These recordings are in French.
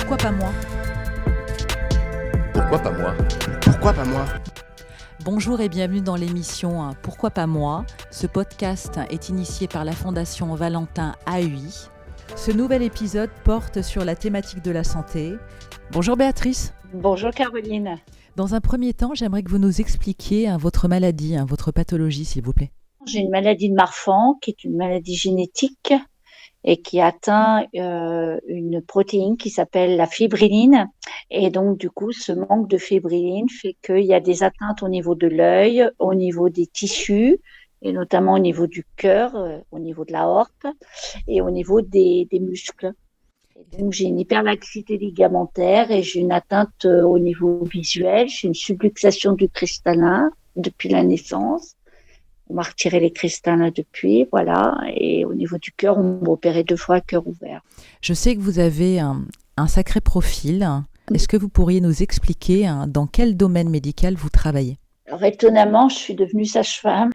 Pourquoi pas moi? Pourquoi pas moi? Pourquoi pas moi? Bonjour et bienvenue dans l'émission Pourquoi pas moi? Ce podcast est initié par la Fondation Valentin AUI. Ce nouvel épisode porte sur la thématique de la santé. Bonjour Béatrice. Bonjour Caroline. Dans un premier temps, j'aimerais que vous nous expliquiez votre maladie, votre pathologie, s'il vous plaît. J'ai une maladie de Marfan, qui est une maladie génétique et qui atteint une protéine qui s'appelle la fibrilline. Et donc, du coup, ce manque de fibrilline fait qu'il y a des atteintes au niveau de l'œil, au niveau des tissus, et notamment au niveau du cœur, au niveau de l'aorte et au niveau des muscles. Et donc, j'ai une hyperlaxité ligamentaire et j'ai une atteinte au niveau visuel. J'ai une subluxation du cristallin depuis la naissance. On m'a retiré les cristallins depuis, voilà. Et au niveau du cœur, on m'a opéré 2 fois à cœur ouvert. Je sais que vous avez un sacré profil. Est-ce que vous pourriez nous expliquer dans quel domaine médical vous travaillez? Alors, étonnamment, je suis devenue sage-femme.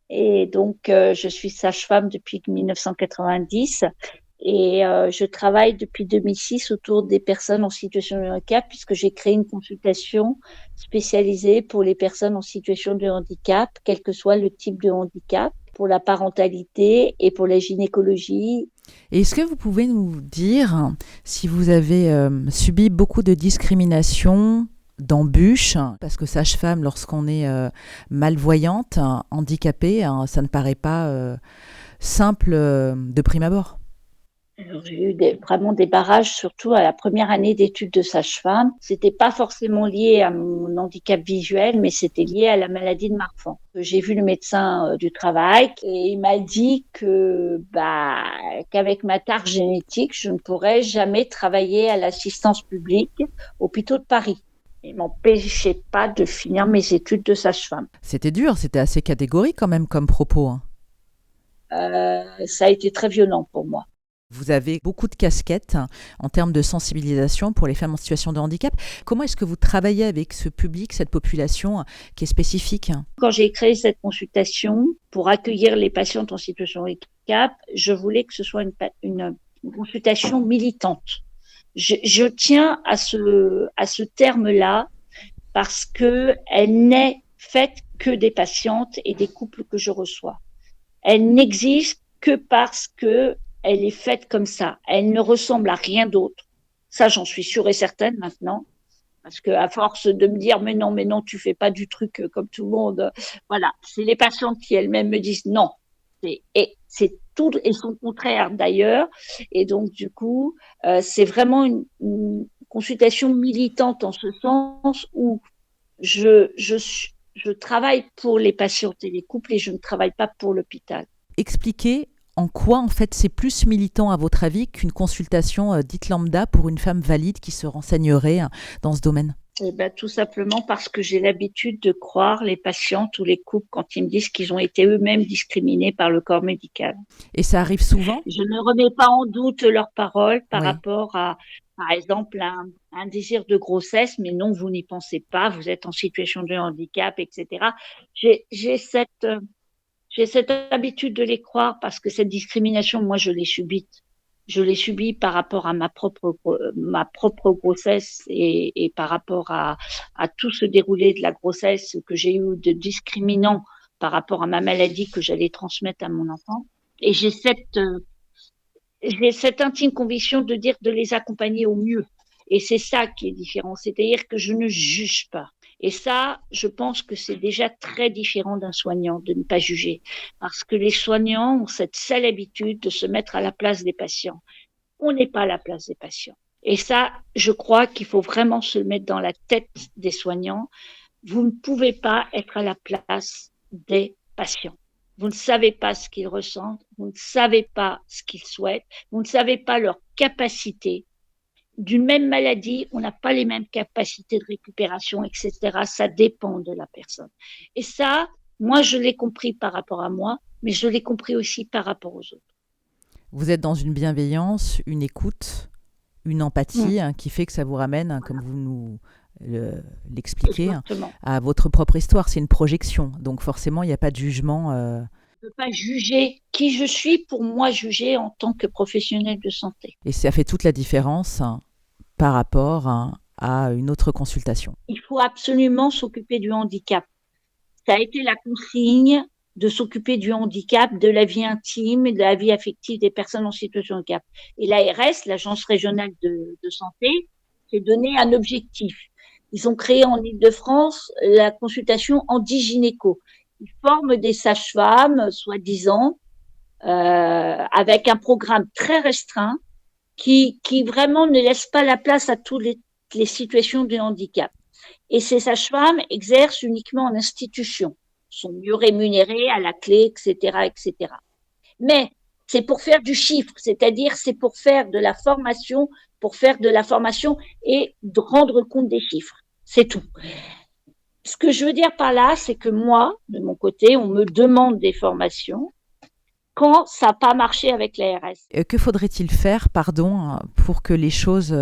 Et donc, je suis sage-femme depuis 1990. Et je travaille depuis 2006 autour des personnes en situation de handicap, puisque j'ai créé une consultation spécialisée pour les personnes en situation de handicap, quel que soit le type de handicap, pour la parentalité et pour la gynécologie. Et est-ce que vous pouvez nous dire si vous avez subi beaucoup de discrimination, d'embûches, parce que sage-femme, lorsqu'on est malvoyante, handicapée, ça ne paraît pas simple de prime abord? Alors, j'ai eu vraiment des barrages, surtout à la première année d'études de sage-femme. C'était pas forcément lié à mon handicap visuel, mais c'était lié à la maladie de Marfan. J'ai vu le médecin du travail et il m'a dit qu'avec ma tare génétique, je ne pourrais jamais travailler à l'assistance publique hôpitaux de Paris. Il m'empêchait pas de finir mes études de sage-femme. C'était dur, c'était assez catégorique quand même comme propos. Ça a été très violent pour moi. Vous avez beaucoup de casquettes en termes de sensibilisation pour les femmes en situation de handicap. Comment est-ce que vous travaillez avec ce public, cette population qui est spécifique? Quand j'ai créé cette consultation pour accueillir les patientes en situation de handicap, je voulais que ce soit une consultation militante. Je tiens à ce terme-là parce que elle n'est faite que des patientes et des couples que je reçois. Elle n'existe que parce que elle est faite comme ça. Elle ne ressemble à rien d'autre. Ça, j'en suis sûre et certaine maintenant. Parce que à force de me dire, mais non, tu fais pas du truc comme tout le monde. Voilà. C'est les patientes qui elles-mêmes me disent non. C'est tout et son contraire d'ailleurs. Et donc, du coup, c'est vraiment une consultation militante en ce sens où je travaille pour les patientes et les couples et je ne travaille pas pour l'hôpital. Expliquez en quoi, en fait, c'est plus militant, à votre avis, qu'une consultation dite lambda pour une femme valide qui se renseignerait dans ce domaine? Tout simplement parce que j'ai l'habitude de croire les patientes ou les couples quand ils me disent qu'ils ont été eux-mêmes discriminés par le corps médical. Et ça arrive souvent? Je ne remets pas en doute leurs paroles par rapport à, par exemple, un désir de grossesse, mais non, vous n'y pensez pas, vous êtes en situation de handicap, etc. J'ai cette habitude de les croire parce que cette discrimination, moi, je l'ai subie. Je l'ai subie par rapport à ma propre grossesse et par rapport à tout ce déroulé de la grossesse que j'ai eu de discriminant par rapport à ma maladie que j'allais transmettre à mon enfant. Et j'ai cette intime conviction de dire de les accompagner au mieux. Et c'est ça qui est différent. C'est-à-dire que je ne juge pas. Et ça, je pense que c'est déjà très différent d'un soignant de ne pas juger. Parce que les soignants ont cette sale habitude de se mettre à la place des patients. On n'est pas à la place des patients. Et ça, je crois qu'il faut vraiment se mettre dans la tête des soignants. Vous ne pouvez pas être à la place des patients. Vous ne savez pas ce qu'ils ressentent, vous ne savez pas ce qu'ils souhaitent, vous ne savez pas leur capacité. D'une même maladie, on n'a pas les mêmes capacités de récupération, etc. Ça dépend de la personne. Et ça, moi, je l'ai compris par rapport à moi, mais je l'ai compris aussi par rapport aux autres. Vous êtes dans une bienveillance, une écoute, une empathie qui fait que ça vous ramène, comme vous nous l'expliquez, à votre propre histoire. C'est une projection, donc forcément, il n'y a pas de jugement. Je ne peux pas juger qui je suis pour moi juger en tant que professionnel de santé. Et ça fait toute la différence par rapport à une autre consultation. Il faut absolument s'occuper du handicap. Ça a été la consigne de s'occuper du handicap, de la vie intime et de la vie affective des personnes en situation de handicap. Et l'ARS, l'Agence régionale de santé, s'est donné un objectif. Ils ont créé en Île-de-France la consultation handigynéco. Ils forment des sages-femmes, soi-disant, avec un programme très restreint qui vraiment ne laisse pas la place à toutes les situations de handicap. Et ces sages-femmes exercent uniquement en institution, sont mieux rémunérées à la clé, etc., etc. Mais c'est pour faire du chiffre, c'est-à-dire c'est pour faire de la formation et de rendre compte des chiffres. C'est tout. Ce que je veux dire par là, c'est que moi, de mon côté, on me demande des formations quand ça n'a pas marché avec l'ARS. Que faudrait-il faire, pour que les choses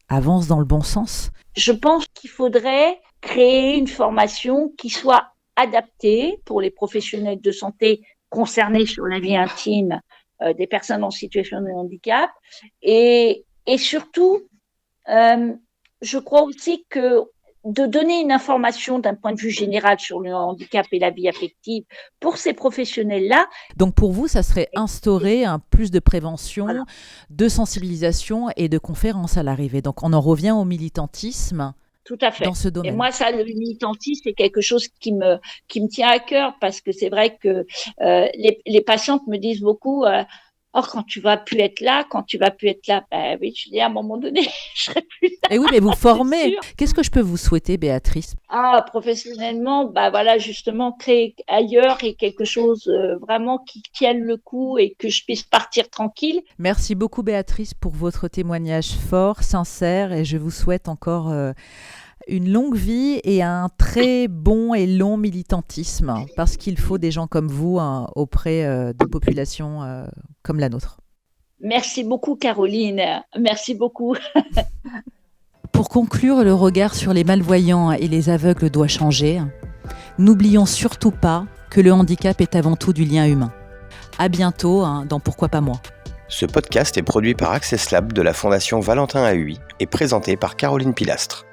avancent dans le bon sens ? Je pense qu'il faudrait créer une formation qui soit adaptée pour les professionnels de santé concernés sur la vie intime des personnes en situation de handicap. Et surtout, je crois aussi que de donner une information d'un point de vue général sur le handicap et la vie affective pour ces professionnels-là. Donc pour vous, ça serait instaurer un plus de prévention, voilà, de sensibilisation et de conférences à l'arrivée. Donc on en revient au militantisme. Tout à fait. Dans ce domaine. Et moi, ça, le militantisme, c'est quelque chose qui me tient à cœur parce que c'est vrai que les patientes me disent beaucoup quand tu vas plus être là, ben oui, je dis à un moment donné, je serai plus là. Et oui, mais vous formez. Qu'est-ce que je peux vous souhaiter, Béatrice ? Professionnellement, voilà, justement, créer ailleurs et quelque chose vraiment qui tienne le coup et que je puisse partir tranquille. Merci beaucoup, Béatrice, pour votre témoignage fort, sincère, et je vous souhaite encore une longue vie et un très bon et long militantisme, parce qu'il faut des gens comme vous auprès de populations comme la nôtre. Merci beaucoup, Caroline. Merci beaucoup. Pour conclure, le regard sur les malvoyants et les aveugles doit changer. N'oublions surtout pas que le handicap est avant tout du lien humain. À bientôt dans Pourquoi pas moi. Ce podcast est produit par Access Lab de la Fondation Valentin Ahui et présenté par Caroline Pilastre.